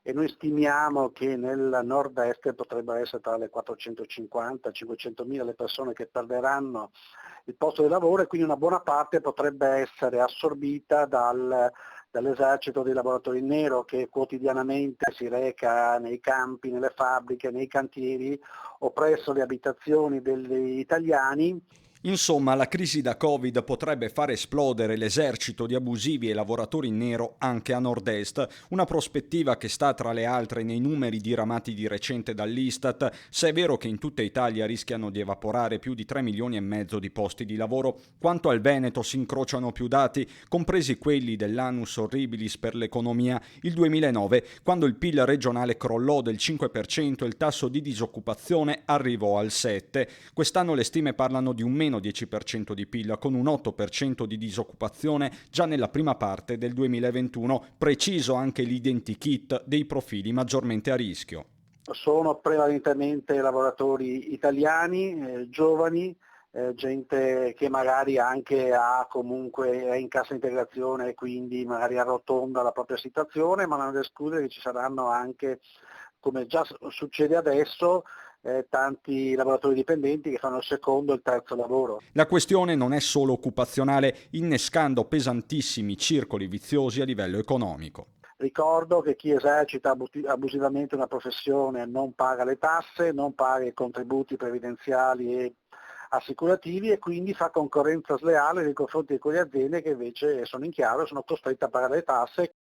e noi stimiamo che nel nord-est potrebbero essere tra le 450 e 500 mila le persone che perderanno il posto di lavoro, e quindi una buona parte potrebbe essere assorbita dall'esercito dei lavoratori in nero, che quotidianamente si reca nei campi, nelle fabbriche, nei cantieri o presso le abitazioni degli italiani. Insomma, la crisi da Covid potrebbe far esplodere l'esercito di abusivi e lavoratori in nero anche a nord-est, una prospettiva che sta tra le altre nei numeri diramati di recente dall'Istat, se è vero che in tutta Italia rischiano di evaporare più di 3 milioni e mezzo di posti di lavoro. Quanto al Veneto si incrociano più dati, compresi quelli dell'Annus Horribilis per l'economia, il 2009, quando il PIL regionale crollò del 5% e il tasso di disoccupazione arrivò al 7%. Quest'anno le stime parlano di un meno 10% di PIL, con un 8% di disoccupazione già nella prima parte del 2021, preciso anche l'identikit dei profili maggiormente a rischio. Sono prevalentemente lavoratori italiani, giovani, gente che magari anche comunque è in cassa integrazione e quindi magari arrotonda la propria situazione, ma non è da escludere che ci saranno anche, come già succede adesso, tanti lavoratori dipendenti che fanno il secondo e il terzo lavoro. La questione non è solo occupazionale, innescando pesantissimi circoli viziosi a livello economico. Ricordo che chi esercita abusivamente una professione non paga le tasse, non paga i contributi previdenziali e assicurativi, e quindi fa concorrenza sleale nei confronti di quelle aziende che invece sono in chiaro e sono costrette a pagare le tasse.